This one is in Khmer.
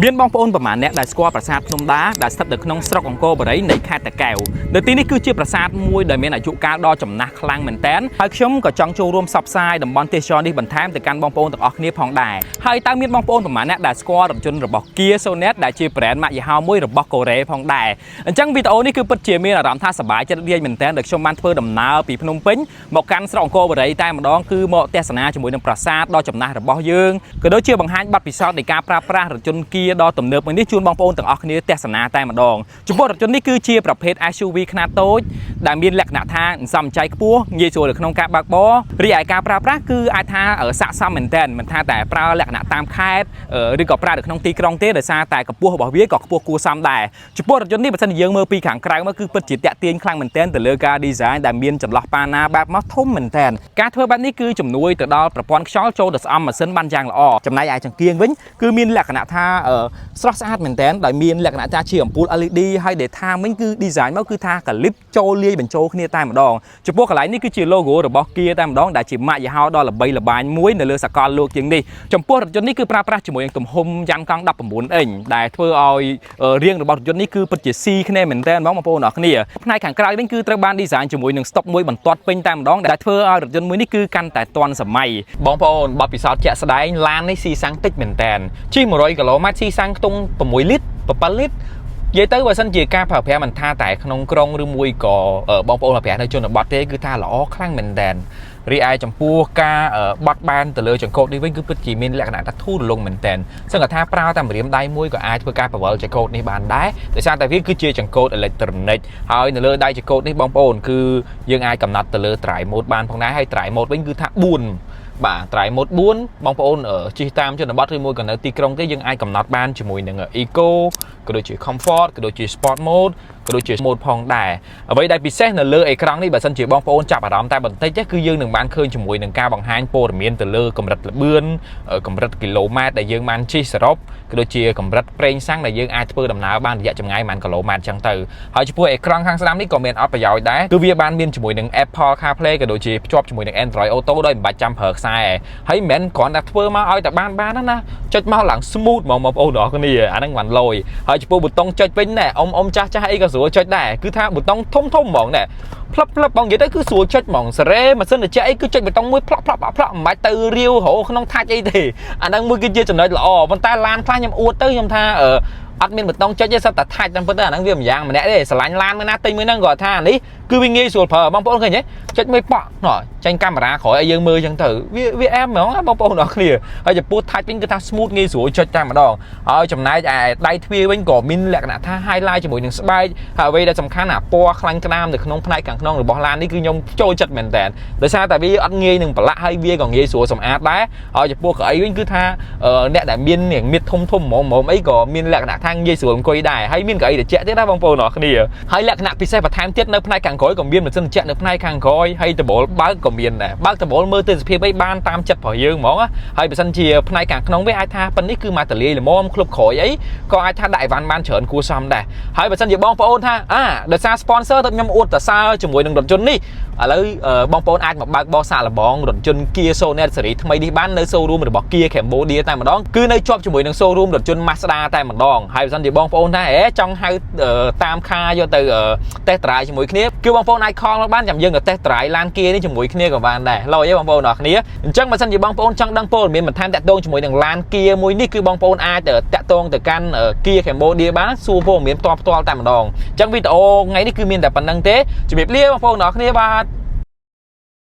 មានបងប្អូនប្រមាណអ្នកដែលស្គាល់ប្រាសាទភ្នំដាដែលស្ថិតនៅក្នុងស្រុកអង្គរបូរីនៃខេត្តតាកែវនៅទីនេះគឺជាប្រាសាទមួយដែលមានអាយុកាលដ៏ចំណាស់ខ្លាំងមែនទែនហើយខ្ញុំក៏ចង់ចូលរួមផ្សព្វផ្សាយតំបន់ទេសចរនេះបន្ថែមទៅកាន់បងប្អូនទាំងអស់គ្នាផងដែរហើយតើមានបងប្អូនប្រមាណអ្នកដែលស្គាល់រថយន្តរបស់ Kia Sonet ដែលជា brand ម៉ាកយីហោមួយរបស់កូរ៉េផងដែរអញ្ចឹងវីដេអូនេះគឺពិតជាមានអារម្មណ៍ថាសប្បាយចិត្តរាយមែនទែនដែលខ្ញុំបានធ្វើដំណើរពីភ្នំពេញមកកាន់ស្រុកអង្គរបូរីតែម្ដងគឺមកទស្សនាជាមួយនឹងប្រាសាទដ៏ចំណាស់របស់យើងក៏ដូចជាបង្ហាញបទពិសោធន៍នៃការប្រើប្រាស់រថយន្ត Kia ដ៏ទំនើបនេះជូនបងប្អូនទាំងអស់គ្នាទស្សនាតែម្ដងចំពោះរថយន្តនេះគឺជាប្រភេទ SUV ខ្នាតតូចដែលមានលក្ខណៈថាសំចៃខ្ពស់ងាយស្រួលនៅក្នុងការបើកបររីឯការប្រើប្រាស់គឺអាចថាស័ក្តិសមមែនទែនមិនថាតែប្រើលក្ខណៈតាមខេត្តឬក៏ប្រើនៅក្នុងទីក្រុងទេដោយសារតែកម្ពស់របស់វាក៏ខ្ពស់គួរសមដែរចំពោះរថយន្តនេះបើសិនជាយើងមើលពីខាងក្រៅមកគឺពិតជាតាក់ទាញខ្លាំងមែនទែនទៅលើការ design ដែលមានចន្លោះប៉ាណាបែបមកធំមែនទែនការធ្វើបែបនេះគឺជំនួយទៅដល់ប្រព័ន្ធខ្យល់ចូលទៅស្អំម៉ាស៊ីនបានយ៉ាងល្អចំណែកឯចង្កៀងវិញគឺមានលក្ខណៈថាស្រស់ស្អាតមែនទែនដោយមានលក្ខណៈថាជាអំពូល LED ហើយ data វិញគឺ design មកគឺថាកលិបចូលលាយបញ្ចូលគ្នាតែម្ដងចំពោះកន្លែងនេះគឺជា logo របស់ Kia តែម្ដងដែលជាម៉ាកយីហោដ៏ល្បីល្បាញមួយនៅលើសកលលោកជាងនេះចំពោះរថយន្តនេះគឺប្រើប្រាស់ជាមួយនឹងទំហំយ៉ានកង់19អិញដែលធ្វើឲ្យរាងរបស់រថយន្តនេះគឺពិតជាស៊ីគ្នាមែនទែនបងប្អូនអរគ្នាផ្នែកខាងក្រៅវិញគឺត្រូវបាន design ជាមួយនឹង stock មួយបន្ទាត់ពេញតែម្ដងដែលធ្វើឲ្យរថយន្តមួយនេះគឺកាន់តែទាន់សម័យបងប្អូនបទពិសោធន៍ជាក់ស្ដែងឡាននេះស៊ីសាំងតិចមែនទែនជិះ100គីឡូម៉ែត្រស៊ីសាំងខ្ទង់6លីត្រ7លីត្រនិយាយទៅបើសិនជាការប្រើប្រាស់មិនថាតែក្នុងក្រុងឬមួយក៏បងប្អូនប្រើប្រាស់នៅជនបទទេគឺថាល្អខ្លាំងមែនទែនរីឯចំពោះការបត់បានទៅលើចង្កូតនេះវិញគឺពិតជាមានលក្ខណៈថាធូររលុងមែនទែនសឹងថាប្រើតែម្រាមដៃមួយក៏អាចធ្វើការបង្វិលចង្កូតនេះបានដែរដោយសារតែវាគឺជាចង្កូតអេឡិចត្រូនិកហើយនៅលើដៃចង្កូតនេះបងប្អូនគឺយើងអាចកំណត់ទៅលើ Dry Mode បានផងដែរហើយ Dry Mode វិញគឺថា4បាទ Dry Mode 4បងប្អូនជិះតាមជនបទឬមួយក៏នៅទីក្រុងទេយើងអាចកំណត់បានជាមួយនឹង Eco ក៏ដូចជា Comfort ក៏ដូចជា Sport Mode ក៏ដូចជា Mode ផងដែរអ្វីដែលពិសេសនៅលើអេក្រង់នេះបើសិនជាបងប្អូនចាប់អារម្មណ៍តែបន្តិចគឺយើងនឹងបានឃើញជាមួយនឹងការបង្ហាញព័ត៌មានទៅលើកម្រិតល្បឿនកម្រិតគីឡូម៉ែត្រដែលយើងបានជិះសរុបក៏ដូចជាកម្រិតប្រេងសាំងដែលយើងអាចធ្វើដំណើរបានរយៈចម្ងាយប៉ុន្មានគីឡូម៉ែត្រចឹងទៅហើយចំពោះអេក្រង់ខាងស្ដាំនេះក៏មានអត្ថប្រយោជន៍ដែរគឺវាបានមានជាមួយនឹង Apple CarPlay ក៏ដូចជាភ្ជាប់ជាមួយនឹង Android Auto ដោយមិនបាច់ចាំប្រើខ្សែហើយមិនមែនគ្រាន់តែធ្វើមកឲ្យតែបានណាចុចមកឡើង smooth ហ្មងបងប្អូនទាំងគ្នាអាហ្នឹងបានលយហើយចំពោះប៊ូតុងចុចវិញណែអ៊ំចាស់អីក៏ស្រួលចុចដែរគឺថាប៊ូតុងធំហ្មងណែផ្លឹបបងនិយាយទៅគឺស្រួលចុចហ្មងសេរីម៉ាស៊ីនត្រជាក់អីគឺចុចប៊ូតុងមួយផ្លក់មិនបាច់ទៅរាវរហូក្នុងថាច់អីទេអាហ្នឹងមួយគឺជាចំណុចល្អប៉ុន្តែឡានខ្លះខ្ញុំអួតទៅខ្ញុំថាអត់មានប៊ូតុងចុចទេសិតតែថាច់តែប៉ុណ្្នឹងអាហ្នឹងវាម្យ៉ាងម្នាក់ទេស្រឡាញ់ឡានមួយណាទិញមួយហ្នឹងគាត់ថានេះគឺវាងាយស្រួលប្រើបងប្អូនឃើញទេចុចមួយប៉ក់ចាញ់កាមេរ៉ាក្រោយឲ្យយើងមើលអញ្ចឹងទៅវាអែមហ្មងបងប្អូនអរគ្នាហើយចំពោះថាច់វិញគឺថា smooth ងាយស្រួលចុចតែម្ដងហើយចំណែកឯដៃទ្វារវិញក៏មានលក្ខណៈថា highlight ជាមួយនឹងស្បែកហើយអ្វីដែលសំខាន់អាពណ៌ខ្លាញ់ក្តាមនៅក្នុងផ្នែកខាងក្នុងរបស់ឡាននេះគឺខ្ញុំចូលចិត្តមែនតើដោយសារតែវាអត់ងាយនឹងប្រឡាក់ហើយវាក៏ងាយស្រួលសម្អាតដែរហើយចំពោះកៅអីវិញគឺថាអ្នកដែលមានមៀតធំហ្មងអីក៏មានលក្ខណៈថាងាយស្រួលអង្គុយដែរហើយមានកៅអីត្រជាក់ទៀតណាបងប្អូនអរគ្នាហើយលក្ខណៈពិសេសបន្ថែមទៀតនៅផ្នែកខាងក្រោយក៏មានម៉ាស៊ីនត្រជាក់នៅផ្នែកខាងក្រោយហើយដបូលបើកក៏មានដែរបើកដបូលមើលទេសភាពអីបានតាមចិត្តរបស់យើងហ្មងហើយបើសិនជាផ្នែកខាងក្នុងវាអាចថាប៉ុណ្នេះគឺមកតលាយល្មមក្លុបក្រោយអីក៏អាចថាដាក់អីវ៉ាន់បានច្រើនគួរសមដែរហើយបើសិនជាបងប្អូនថាដោយសារ sponsor ទៅខ្ញុំអួតតសើជាមួយនឹងរថយន្តនេះឥឡូវបងប្អូនអាចមកបើកបោះសាកល្បងរថយន្ត Kia Sonet ស៊េរីថ្មីនេះបាននៅ showroom របស់ Kia Cambodia តែម្ដងគឺនៅជាប់ជាមួយនឹង showroom រថយន្ត Mazda តែម្ដងហើយបើសិនជាបងប្អូនថាចង់ហៅតាមខាយកទៅtest drive ជាមួយគ្នាគឺបងប្អូនអាចខលមកបានចាំយើងទៅ test drive ឡាន Kia នេះជាមួយគ្នាក៏បានដែរឡយទេបងប្អូនអរគ្នាអញ្ចឹងបើសិនជាបងប្អូនចង់ដឹងព័ត៌មានបន្ថែមតាក់ទងជាមួយនឹងឡាន Kia មួយនេះគឺបងប្អូនអាចតាក់ទងទៅកាន់ Kia Cambodia បានសួរព័ត៌មានផ្ទាល់តែម្ដងអញ្ចឹងវីដេអូថ្ងៃនេះគឺមានតែប៉ុណ្្នឹងទេជំរាបលាបងប្អូនអរគ្នាបាទ